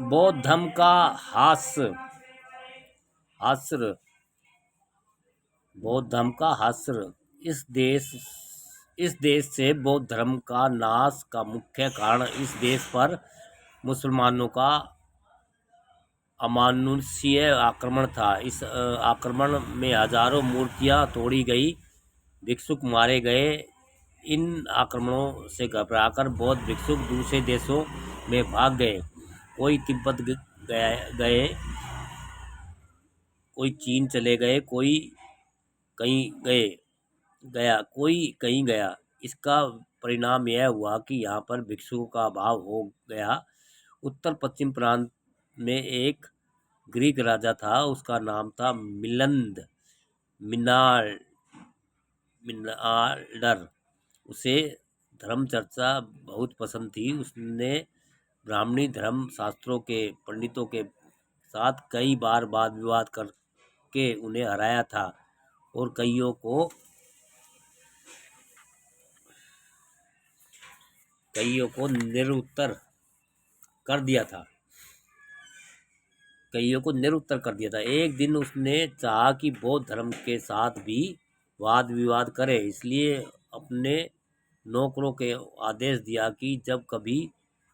बौद्ध धर्म का हास्र बौद्ध धर्म का हास्र इस देश से बौद्ध धर्म का नाश का मुख्य कारण इस देश पर मुसलमानों का अमानुषीय आक्रमण था। इस आक्रमण में हजारों मूर्तियां तोड़ी गई, भिक्षुक मारे गए। इन आक्रमणों से घबराकर बौद्ध भिक्षुक दूसरे देशों में भाग गए। कोई तिब्बत गए, कोई चीन चले गए, कोई कहीं गया। इसका परिणाम यह हुआ कि यहाँ पर भिक्षुओं का अभाव हो गया। उत्तर पश्चिम प्रांत में एक ग्रीक राजा था, उसका नाम था मिनाल्डर। उसे धर्म चर्चा बहुत पसंद थी। उसने ब्राह्मणी धर्म शास्त्रों के पंडितों के साथ कई बार वाद विवाद करके उन्हें हराया था और कईयों को निरुत्तर कर दिया था। एक दिन उसने चाहा कि बौद्ध धर्म के साथ भी वाद विवाद करे, इसलिए अपने नौकरों के आदेश दिया कि जब कभी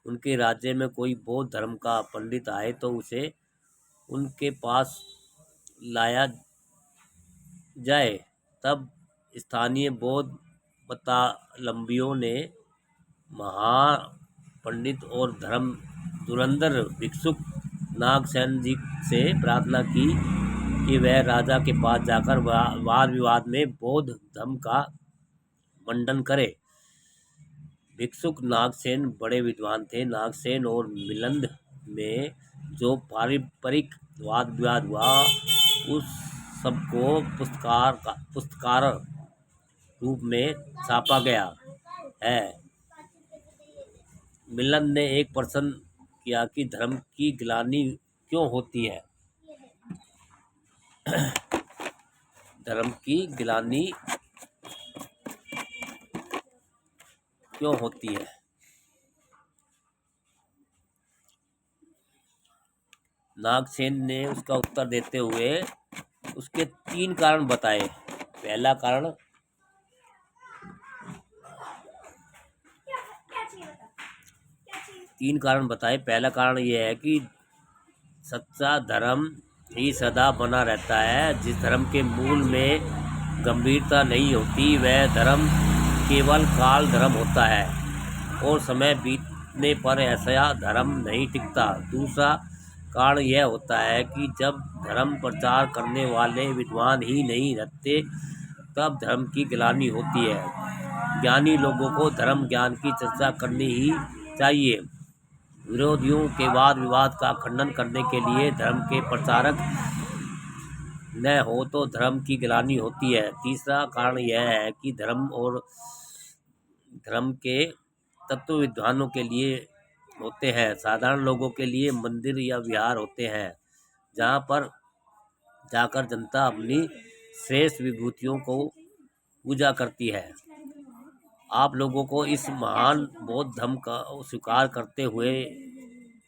उनके राज्य में कोई बौद्ध धर्म का पंडित आए तो उसे उनके पास लाया जाए। तब स्थानीय बौद्ध मतावलंबियों ने महापंडित और धर्म धुरंधर भिक्षुक नागसेन जी से प्रार्थना की कि वह राजा के पास जाकर वाद विवाद में बौद्ध धर्म का खंडन करे। भिक्षुक नागसेन बड़े विद्वान थे। नागसेन और मिलिंद में जो पारंपरिक वाद विवाद हुआ उस सबको पुस्तकार रूप में छापा गया है। मिलिंद ने एक प्रश्न किया कि धर्म की गिलानी क्यों होती है। धर्म की गिलानी क्यों होती है? नागसेन ने उसका उत्तर देते हुए उसके 3 कारण बताए। पहला कारण पहला कारण यह है कि सच्चा धर्म ही सदा बना रहता है। जिस धर्म के मूल में गंभीरता नहीं होती वह धर्म केवल काल धर्म होता है और समय बीतने पर ऐसा धर्म नहीं टिकता। दूसरा कारण यह होता है कि जब धर्म प्रचार करने वाले विद्वान ही नहीं रहते तब धर्म की गिलानी होती है। ज्ञानी लोगों को धर्म ज्ञान की चर्चा करनी ही चाहिए। विरोधियों के वाद विवाद का खंडन करने के लिए धर्म के प्रचारक न हो तो धर्म की गिलानी होती है। तीसरा कारण यह है कि धर्म और धर्म के तत्व विद्वानों के लिए होते हैं। साधारण लोगों के लिए मंदिर या विहार होते हैं जहाँ पर जाकर जनता अपनी श्रेष्ठ विभूतियों को पूजा करती है। आप लोगों को इस महान बौद्ध धर्म का स्वीकार करते हुए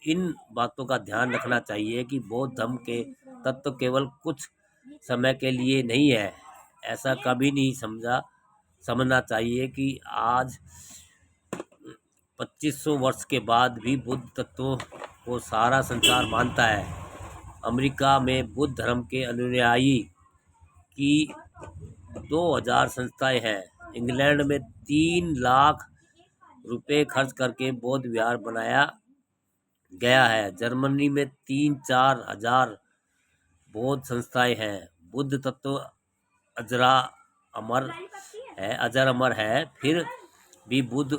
इन बातों का ध्यान रखना चाहिए कि बौद्ध धर्म के तत्व केवल कुछ समय के लिए नहीं है। ऐसा कभी नहीं समझना चाहिए कि आज 2500 वर्ष के बाद भी बुद्ध तत्वों को सारा संसार मानता है। अमेरिका में बुद्ध धर्म के अनुयायी की 2000 संस्थाएं हैं। इंग्लैंड में 3 लाख रुपए खर्च करके बौद्ध विहार बनाया गया है। जर्मनी में 3-4 हजार बौद्ध संस्थाएं हैं। बुद्ध तत्व अजर अमर है। फिर भी बुद्ध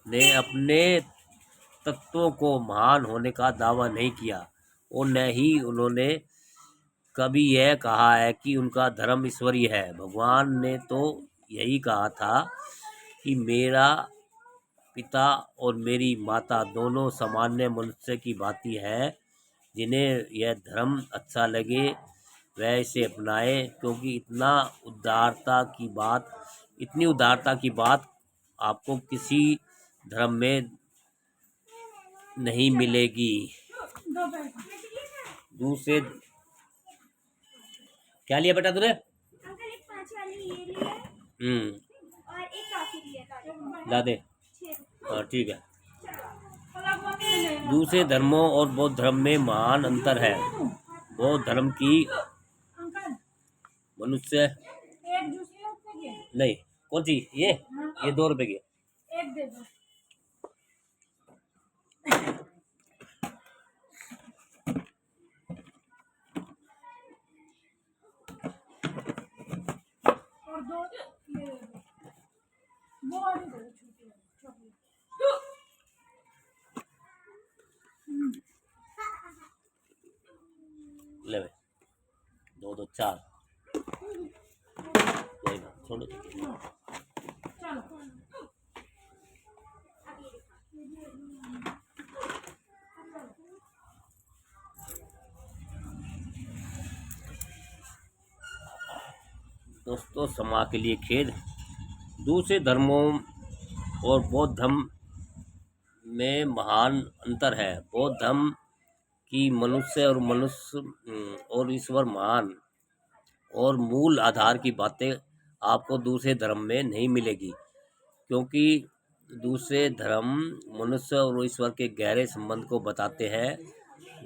ने अपने तत्वों को महान होने का दावा नहीं किया और न ही उन्होंने कभी यह कहा है कि उनका धर्म ईश्वरीय है। भगवान ने तो यही कहा था कि मेरा पिता और मेरी माता दोनों सामान्य मनुष्य की भांति है। जिन्हें यह धर्म अच्छा लगे वह इसे अपनाए, क्योंकि इतनी उदारता की बात आपको किसी धर्म में नहीं मिलेगी। दूसरे क्या लिया बेटा तूने? अंकल एक 5 वाली ये लिया और एक काफी लिया ला दे। हाँ ठीक है। दूसरे धर्मों और बौद्ध धर्म में महान अंतर है। बौद्ध धर्म की मनुष्य नहीं, कौन सी ये 2 रुपए की एक दे दो। और 2 ये दे दो। वो वाली दे दो छोटी। ले भाई 2 2 4 छोड़ो। दोस्तों समाज के लिए खेद। दूसरे धर्मों और बौद्ध धर्म में महान अंतर है। बौद्ध धर्म की मनुष्य और ईश्वर महान और मूल आधार की बातें आपको दूसरे धर्म में नहीं मिलेगी, क्योंकि दूसरे धर्म मनुष्य और ईश्वर के गहरे संबंध को बताते हैं।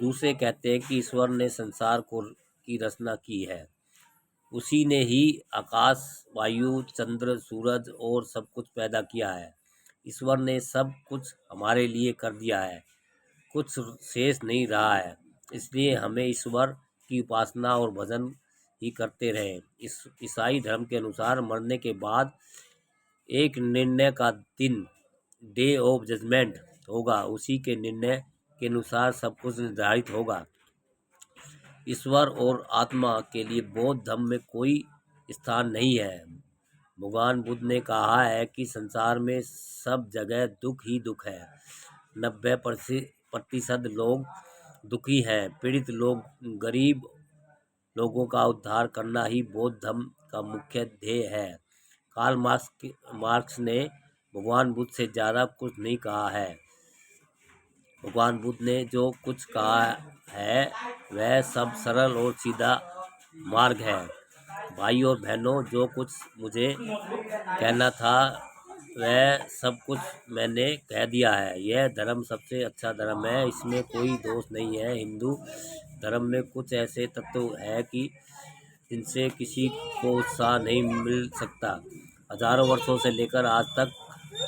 दूसरे कहते हैं कि ईश्वर ने संसार की रचना की है, उसी ने ही आकाश, वायु, चंद्र, सूरज और सब कुछ पैदा किया है। ईश्वर ने सब कुछ हमारे लिए कर दिया है, कुछ शेष नहीं रहा है। इसलिए हमें ईश्वर की उपासना और भजन ही करते रहें। ईसाई धर्म के अनुसार मरने के बाद एक निर्णय का दिन, डे ऑफ जजमेंट होगा। उसी के निर्णय के अनुसार सब कुछ निर्धारित होगा। ईश्वर और आत्मा के लिए बौद्ध धर्म में कोई स्थान नहीं है। भगवान बुद्ध ने कहा है कि संसार में सब जगह दुख ही दुख है। 90% लोग दुखी हैं। पीड़ित लोग, गरीब लोगों का उद्धार करना ही बौद्ध धर्म का मुख्य ध्येय है। कार्ल मार्क्स ने भगवान बुद्ध से ज़्यादा कुछ नहीं कहा है। भगवान बुद्ध ने जो कुछ कहा है वह सब सरल और सीधा मार्ग है। भाई और बहनों, जो कुछ मुझे कहना था वह सब कुछ मैंने कह दिया है। यह धर्म सबसे अच्छा धर्म है, इसमें कोई दोष नहीं है। हिंदू धर्म में कुछ ऐसे तत्व है कि जिनसे किसी को उत्साह नहीं मिल सकता। हजारों वर्षों से लेकर आज तक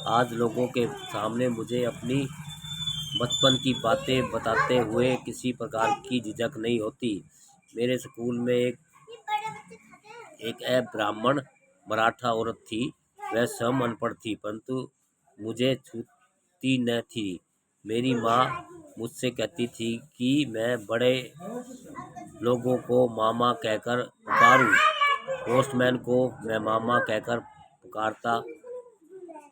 आज लोगों के सामने मुझे अपनी बचपन की बातें बताते हुए किसी प्रकार की झिझक नहीं होती। मेरे स्कूल में एक ब्राह्मण मराठा औरत थी। वह स्वयं अनपढ़ थी, परंतु मुझे छूती न थी। मेरी माँ मुझसे कहती थी कि मैं बड़े लोगों को मामा कहकर पुकारूं। पोस्टमैन को मैं मामा कहकर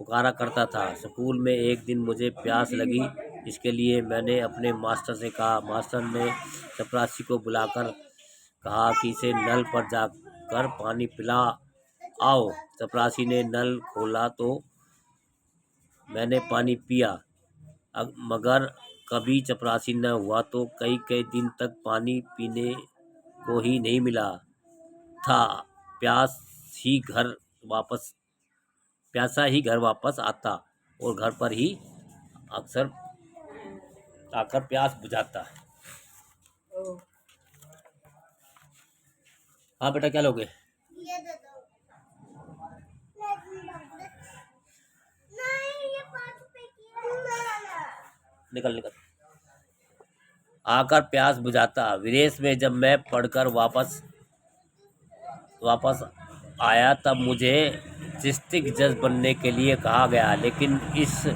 पुकारा करता था। स्कूल में एक दिन मुझे प्यास लगी, इसके लिए मैंने अपने मास्टर से कहा। मास्टर ने चपरासी को बुलाकर कहा कि इसे नल पर जाकर पानी पिला आओ। चपरासी ने नल खोला तो मैंने पानी पिया, मगर कभी चपरासी न हुआ तो कई दिन तक पानी पीने को ही नहीं मिला था। प्यासा ही घर वापस आता और घर पर ही अक्सर आकर प्यास बुझाता। हाँ बेटा, क्या लोगे? ये दे दो। नहीं, ये 5 रुपए की है। निकल आकर प्यास बुझाता। विदेश में जब मैं पढ़कर वापस आया तब मुझे डिस्ट्रिक्ट जज बनने के लिए कहा गया, लेकिन इस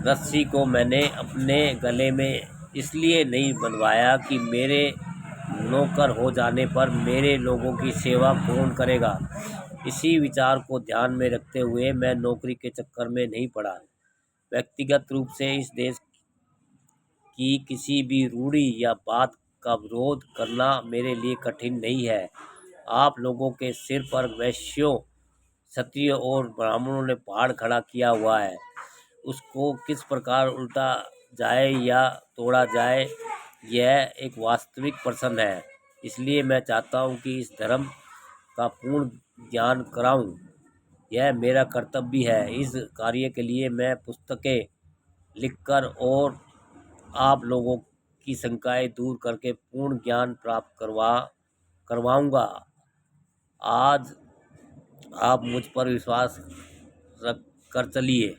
रस्सी को मैंने अपने गले में इसलिए नहीं बनवाया कि मेरे नौकर हो जाने पर मेरे लोगों की सेवा कौन करेगा। इसी विचार को ध्यान में रखते हुए मैं नौकरी के चक्कर में नहीं पड़ा। व्यक्तिगत रूप से इस देश की किसी भी रूढ़ी या बात का विरोध करना मेरे लिए कठिन नहीं है। आप लोगों के सिर पर वैश्यों, क्षत्रियों और ब्राह्मणों ने पहाड़ खड़ा किया हुआ है। उसको किस प्रकार उल्टा जाए या तोड़ा जाए यह एक वास्तविक पर्सन है, इसलिए मैं चाहता हूँ कि इस धर्म का पूर्ण ज्ञान कराऊँ। यह मेरा कर्तव्य भी है। इस कार्य के लिए मैं पुस्तकें लिखकर और आप लोगों की शंकाएं दूर करके पूर्ण ज्ञान प्राप्त करवाऊँगा। आज आप मुझ पर विश्वास रख कर चलिए।